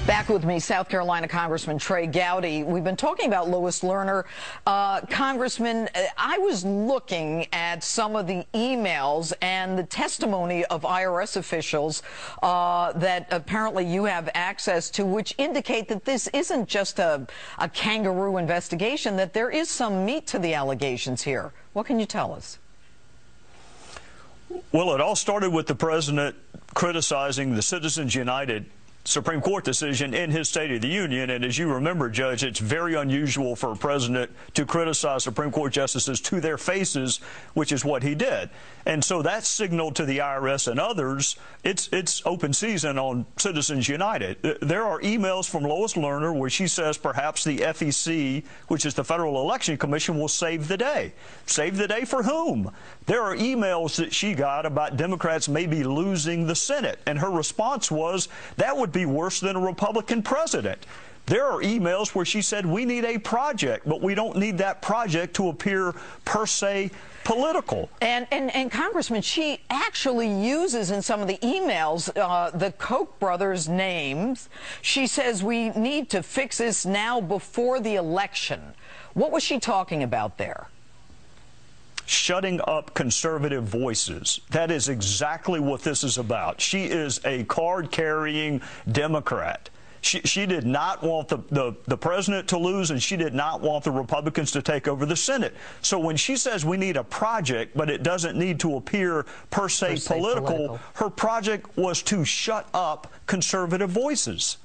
Back with me, South Carolina Congressman Trey Gowdy. We've been talking about Lois Lerner. Congressman, I was looking at some of the emails and the testimony of IRS officials that apparently you have access to, which indicate that this isn't just a kangaroo investigation, that there is some meat to the allegations here. What can you tell us? Well, it all started with the president criticizing the Citizens United Supreme Court decision in his State of the Union. And as you remember, Judge, it's very unusual for a president to criticize Supreme Court justices to their faces, which is what he did. And so that signaled to the IRS and others, it's open season on Citizens United. There are emails from Lois Lerner where she says perhaps the FEC, which is the Federal Election Commission, will save the day. Save the day for whom? There are emails that she got about Democrats maybe losing the Senate. And her response was, that would be worse than a Republican president. There are emails where she said we need a project, but we don't need that project to appear per se political. And Congressman, she actually uses in some of the emails the Koch brothers' names. She says we need to fix this now before the election. What was she talking about there? Shutting up conservative voices. That is exactly what this is about. She is a card-carrying Democrat. She did not want the president to lose, and she did not want the Republicans to take over the Senate. So when she says we need a project, but it doesn't need to appear per se political, her project was to shut up conservative voices.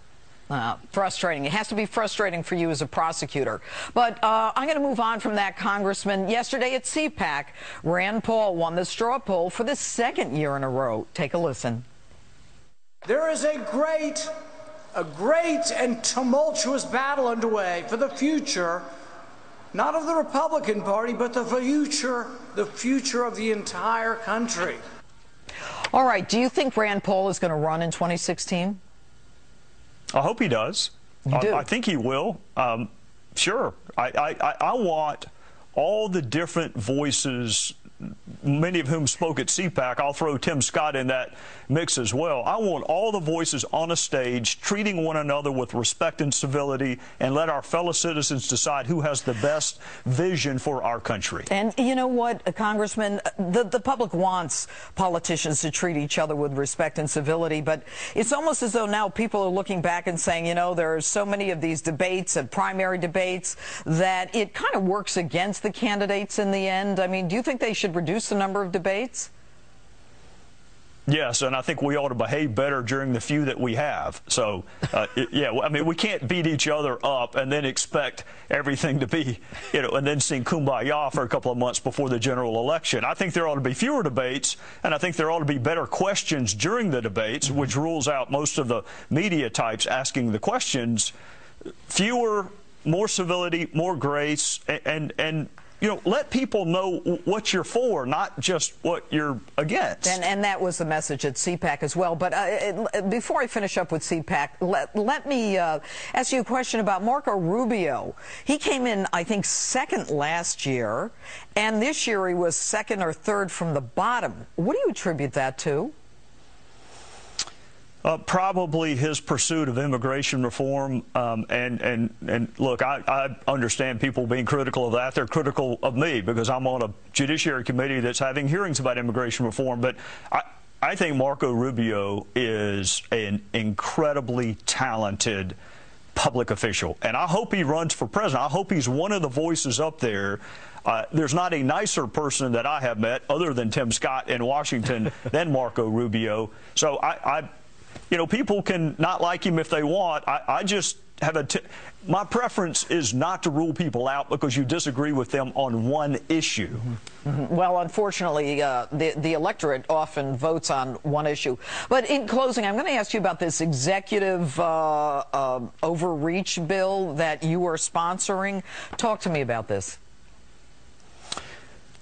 Frustrating. It has to be frustrating for you as a prosecutor. But I'm going to move on from that, Congressman. Yesterday at CPAC, Rand Paul won the straw poll for the second year in a row. Take a listen. There is a great and tumultuous battle underway for the future, not of the Republican Party, but the future of the entire country. All right. Do you think Rand Paul is going to run in 2016? I hope he does. I think he will. Sure. I want all the different voices, many of whom spoke at CPAC. I'll throw Tim Scott in that mix as well. I want all the voices on a stage treating one another with respect and civility, and let our fellow citizens decide who has the best vision for our country. And you know what, Congressman, the public wants politicians to treat each other with respect and civility, but it's almost as though now people are looking back and saying, you know, there are so many of these debates and primary debates that it kind of works against the candidates in the end. I mean, do you think they should reduce the number of debates? Yes, and I think we ought to behave better during the few that we have. So, yeah, I mean, we can't beat each other up and then expect everything to be, you know, and then sing Kumbaya for a couple of months before the general election. I think there ought to be fewer debates, and I think there ought to be better questions during the debates, which rules out most of the media types asking the questions. Fewer, more civility, more grace, and you know, let people know what you're for, not just what you're against. And that was the message at CPAC as well. But before I finish up with CPAC, let me ask you a question about Marco Rubio. He came in, I think, second last year, and this year he was second or third from the bottom. What do you attribute that to? Probably his pursuit of immigration reform, and look, I understand people being critical of that. They're critical of me because I'm on a judiciary committee that's having hearings about immigration reform. But I think Marco Rubio is an incredibly talented public official, and I hope he runs for president. I hope he's one of the voices up there. There's not a nicer person that I have met other than Tim Scott in Washington than Marco Rubio. So you know, people can not like him if they want. I just have my preference is not to rule people out because you disagree with them on one issue. Well, unfortunately, the electorate often votes on one issue. But in closing, I'm going to ask you about this executive overreach bill that you are sponsoring. Talk to me about this.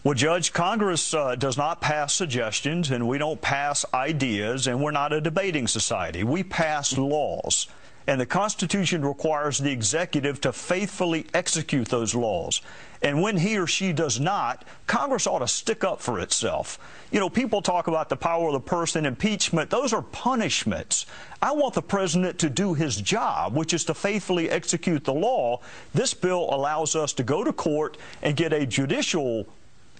Well, Judge, Congress does not pass suggestions, and we don't pass ideas, and we're not a debating society. We pass laws. and the Constitution requires the executive to faithfully execute those laws. And when he or she does not, Congress ought to stick up for itself. You know, people talk about the power of the purse and impeachment. Those are punishments. I want the president to do his job, which is to faithfully execute the law. This bill allows us to go to court and get a judicial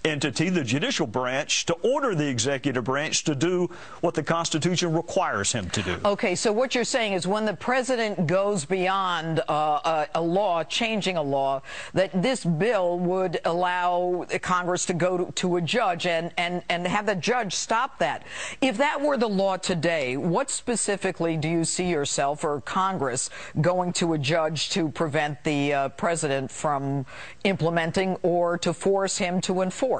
entity, the judicial branch, to order the executive branch to do what the Constitution requires him to do. Okay, so what you're saying is when the president goes beyond a law, changing a law, that this bill would allow Congress to go to a judge and have the judge stop that. If that were the law today, what specifically do you see yourself or Congress going to a judge to prevent the president from implementing or to force him to enforce?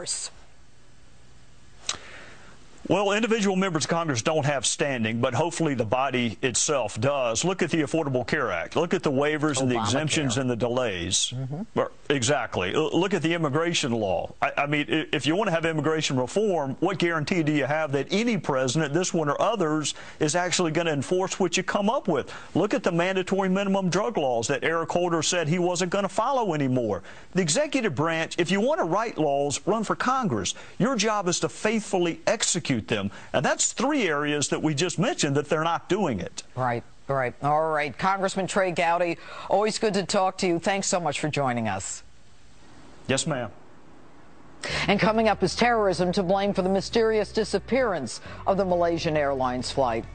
Well, individual members of Congress don't have standing, but hopefully the body itself does. Look at the Affordable Care Act. Look at the waivers and the exemptions and the delays. Exactly. Look at the immigration law. I mean, if you want to have immigration reform, what guarantee do you have that any president, this one or others, is actually going to enforce what you come up with? Look at the mandatory minimum drug laws that Eric Holder said he wasn't going to follow anymore. The executive branch, if you want to write laws, run for Congress. Your job is to faithfully execute them. And that's 3 areas that we just mentioned that they're not doing it. Right, right. All right. Congressman Trey Gowdy, always good to talk to you. Thanks so much for joining us. Yes, ma'am. And coming up is terrorism to blame for the mysterious disappearance of the Malaysian Airlines flight.